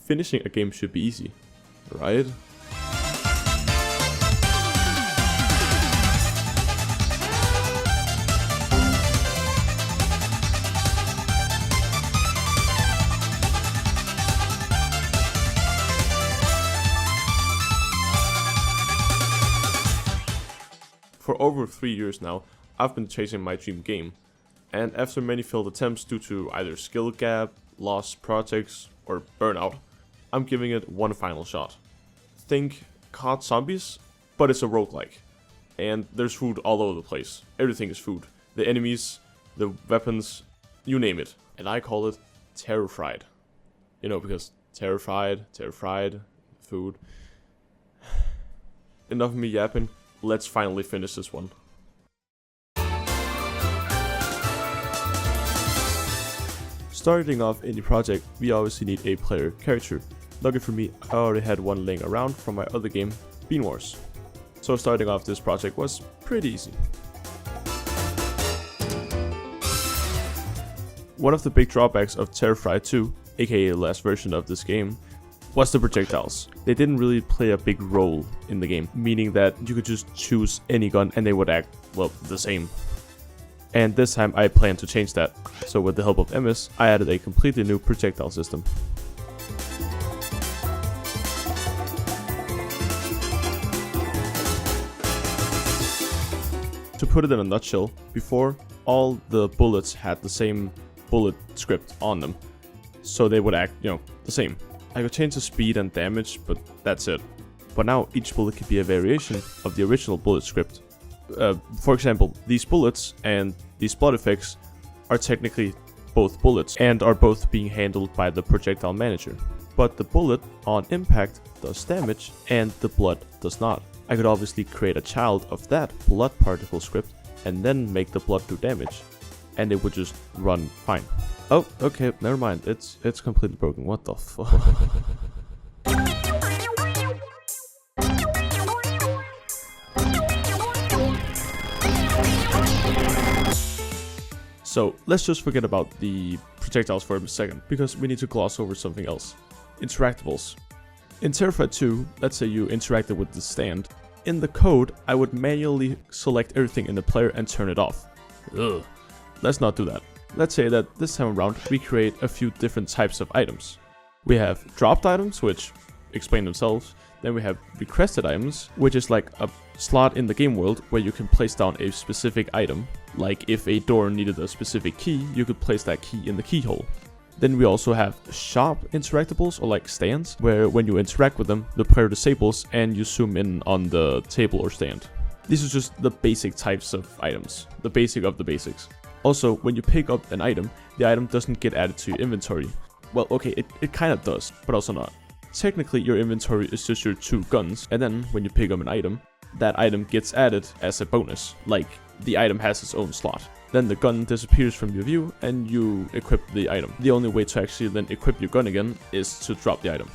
finishing a game should be easy, right? For over 3 years now, I've been chasing my dream game, and after many failed attempts due to either skill gap, lost projects, or burnout, I'm giving it one final shot. Think CoD Zombies, but it's a roguelike, and there's food all over the place. Everything is food. The enemies, the weapons, you name it. And I call it Terrified. You know, because terrified, food. Enough of me yapping. Let's finally finish this one. Starting off any project, we obviously need a player character. Lucky for me, I already had one laying around from my other game, Bean Wars. So starting off this project was pretty easy. One of the big drawbacks of Terrified 2, aka the last version of this game, was the projectiles. They didn't really play a big role in the game, meaning that you could just choose any gun and they would act, well, the same. And this time I plan to change that. So with the help of MS, I added a completely new projectile system. To put it in a nutshell, before, all the bullets had the same bullet script on them, so they would act, the same. I could change the speed and damage, but that's it. But now each bullet could be a variation of the original bullet script. For example, these bullets and these blood effects are technically both bullets and are both being handled by the projectile manager. But the bullet on impact does damage and the blood does not. I could obviously create a child of that blood particle script and then make the blood do damage, and it would just run fine. Oh, okay, never mind. It's completely broken. What the fuck? So let's just forget about the projectiles for a second, because we need to gloss over something else. Interactables. In Terrified 2, let's say you interacted with the stand. In the code, I would manually select everything in the player and turn it off. Ugh. Let's not do that. Let's say that this time around we create a few different types of items. We have dropped items, which explain themselves. Then we have requested items, which is like a slot in the game world where you can place down a specific item. Like if a door needed a specific key, you could place that key in the keyhole. Then we also have shop interactables, or like stands, where when you interact with them, the player disables and you zoom in on the table or stand. These are just the basic types of items, the basic of the basics. Also, when you pick up an item, the item doesn't get added to your inventory. Well, okay, it kind of does, but also not. Technically, your inventory is just your 2 guns, and then when you pick up an item, that item gets added as a bonus, like the item has its own slot. Then the gun disappears from your view and you equip the item. The only way to actually then equip your gun again is to drop the item.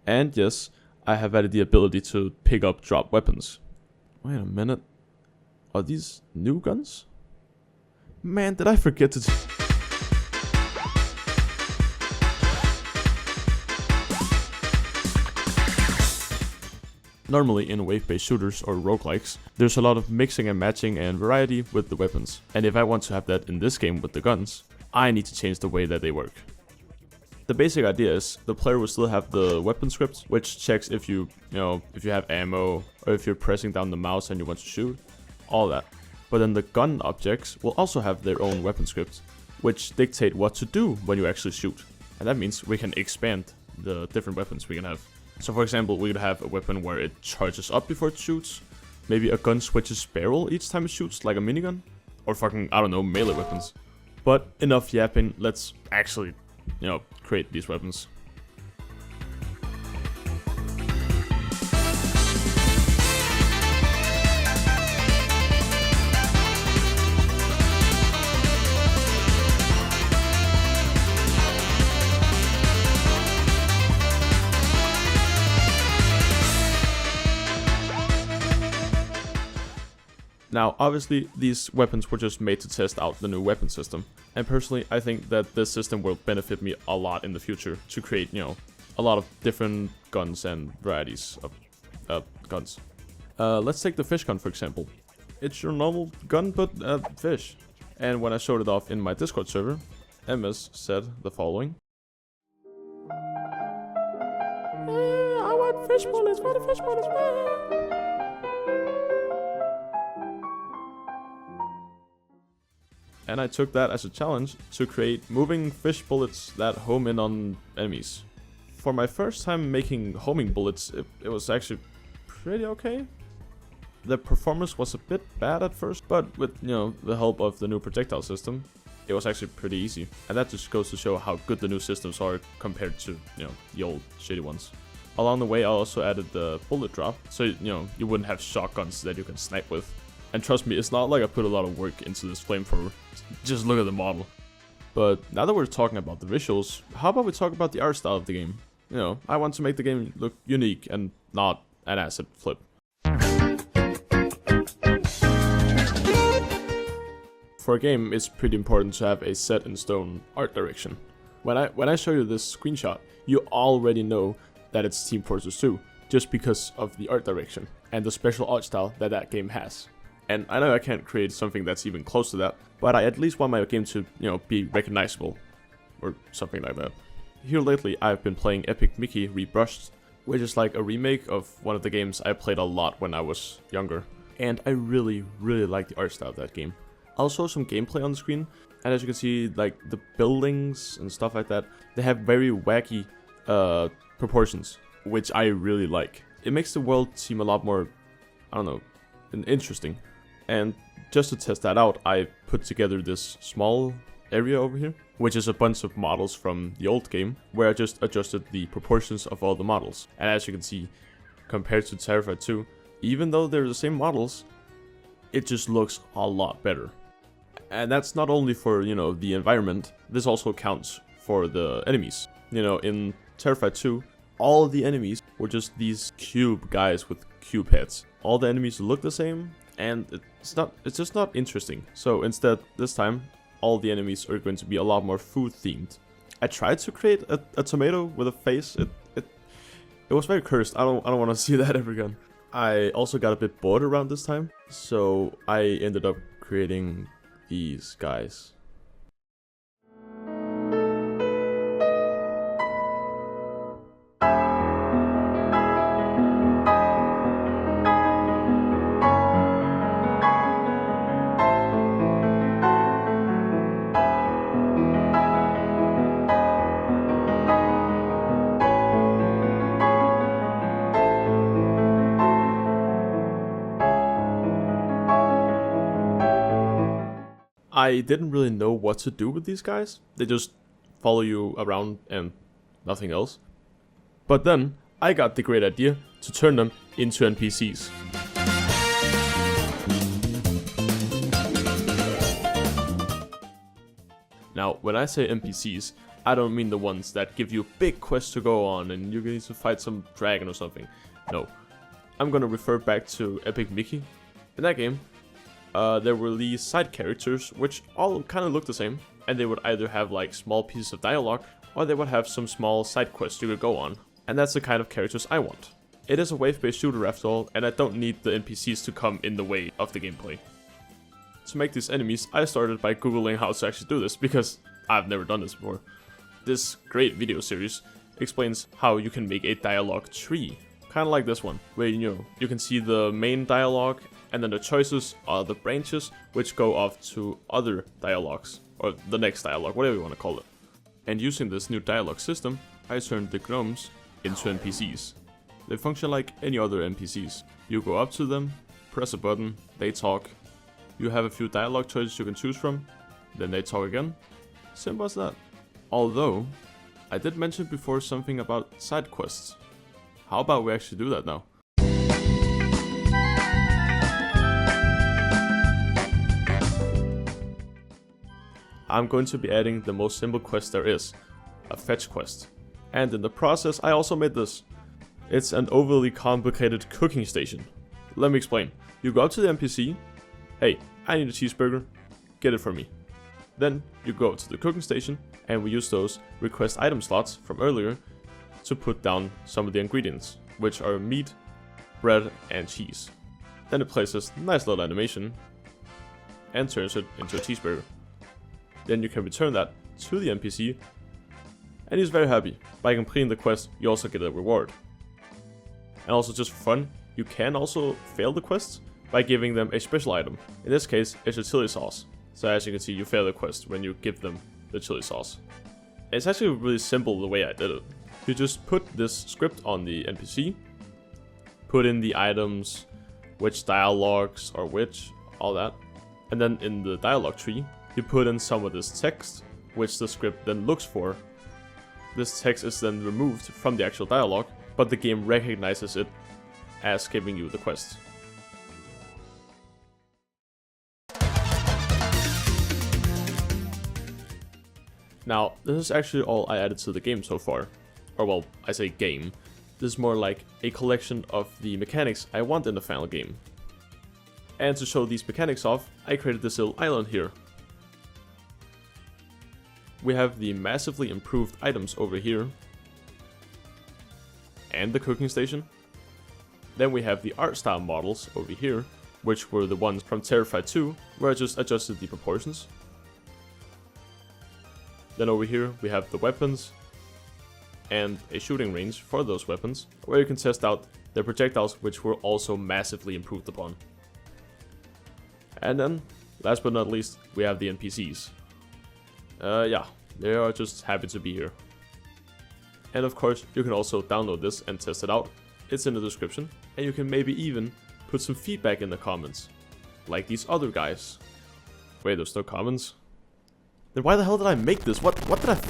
And yes, I have added the ability to pick up drop weapons. Wait a minute. Are these new guns? Man, did I forget to... Normally in wave-based shooters or roguelikes, there's a lot of mixing and matching and variety with the weapons. And if I want to have that in this game with the guns, I need to change the way that they work. The basic idea is the player will still have the weapon script, which checks if you have ammo, or if you're pressing down the mouse and you want to shoot, all that. But then the gun objects will also have their own weapon script, which dictate what to do when you actually shoot. And that means we can expand the different weapons we can have. So for example, we could have a weapon where it charges up before it shoots. Maybe a gun switches barrel each time it shoots, like a minigun. Or fucking, I don't know, melee weapons. But enough yapping, let's actually, create these weapons. Now, obviously, these weapons were just made to test out the new weapon system. And personally, I think that this system will benefit me a lot in the future to create, a lot of different guns and varieties of guns. Let's take the fish gun, for example. It's your normal gun, but fish. And when I showed it off in my Discord server, MS said the following. I want fish bullets, where the fish bullets, And I took that as a challenge to create moving fish bullets that home in on enemies. For my first time making homing bullets, it was actually pretty okay. The performance was a bit bad at first, but with, the help of the new projectile system, it was actually pretty easy. And that just goes to show how good the new systems are compared to, the old shitty ones. Along the way, I also added the bullet drop, so, you wouldn't have shotguns that you can snipe with. And trust me, it's not like I put a lot of work into this flamethrower. Just look at the model. But now that we're talking about the visuals, how about we talk about the art style of the game? I want to make the game look unique and not an asset flip. For a game, it's pretty important to have a set in stone art direction. When I show you this screenshot, you already know that it's Team Fortress 2, just because of the art direction and the special art style that game has. And I know I can't create something that's even close to that, but I at least want my game to, be recognizable, or something like that. Here lately, I've been playing Epic Mickey Rebrushed, which is like a remake of one of the games I played a lot when I was younger. And I really, really like the art style of that game. I'll show some gameplay on the screen, and as you can see, like the buildings and stuff like that, they have very wacky proportions, which I really like. It makes the world seem a lot more, interesting. And just to test that out, I put together this small area over here, which is a bunch of models from the old game, where I just adjusted the proportions of all the models. And as you can see, compared to Terrified 2, even though they're the same models, it just looks a lot better. And that's not only for, the environment, this also counts for the enemies. In Terrified 2, all of the enemies were just these cube guys with cube heads. All the enemies look the same, and it's just not interesting. So instead, this time, all the enemies are going to be a lot more food themed. I tried to create a tomato with a face. It was very cursed. I don't want to see that ever again. I also got a bit bored around this time, so I ended up creating these guys. I didn't really know what to do with these guys. They just follow you around and nothing else. But then I got the great idea to turn them into NPCs. Now, when I say NPCs, I don't mean the ones that give you big quests to go on and you need to fight some dragon or something. No, I'm gonna refer back to Epic Mickey. In that game, there were these side characters which all kind of look the same, and they would either have like small pieces of dialogue or they would have some small side quests you could go on, and that's the kind of characters I want. It is a wave-based shooter after all, and I don't need the NPCs to come in the way of the gameplay. To make these enemies, I started by googling how to actually do this, because I've never done this before. This great video series explains how you can make a dialogue tree, kind of like this one, where you can see the main dialogue, and then the choices are the branches which go off to other dialogues, or the next dialogue, whatever you want to call it. And using this new dialogue system, I turned the gnomes into NPCs. They function like any other NPCs. You go up to them, press a button, they talk, you have a few dialogue choices you can choose from, then they talk again. Simple as that. Although, I did mention before something about side quests. How about we actually do that now? I'm going to be adding the most simple quest there is, a fetch quest. And in the process, I also made this. It's an overly complicated cooking station. Let me explain. You go up to the NPC, hey, I need a cheeseburger, get it for me. Then you go to the cooking station, and we use those request item slots from earlier to put down some of the ingredients, which are meat, bread, and cheese. Then it plays this nice little animation and turns it into a cheeseburger. Then you can return that to the NPC, and he's very happy. By completing the quest, you also get a reward. And also, just for fun, you can also fail the quest by giving them a special item. In this case, it's a chili sauce. So as you can see, you fail the quest when you give them the chili sauce. It's actually really simple the way I did it. You just put this script on the NPC, put in the items, which dialogues are which, all that. And then in the dialogue tree, you put in some of this text, which the script then looks for. This text is then removed from the actual dialogue, but the game recognizes it as giving you the quest. Now, this is actually all I added to the game so far. Or well, I say game. This is more like a collection of the mechanics I want in the final game. And to show these mechanics off, I created this little island here. We have the massively improved items over here. And the cooking station. Then we have the art style models over here, which were the ones from Terrified 2, where I just adjusted the proportions. Then over here we have the weapons and a shooting range for those weapons, where you can test out the projectiles, which were also massively improved upon. And then, last but not least, we have the NPCs. Yeah, they are just happy to be here. And of course, you can also download this and test it out. It's in the description, and you can maybe even put some feedback in the comments, like these other guys. Wait, there's no comments? Then why the hell did I make this? What did I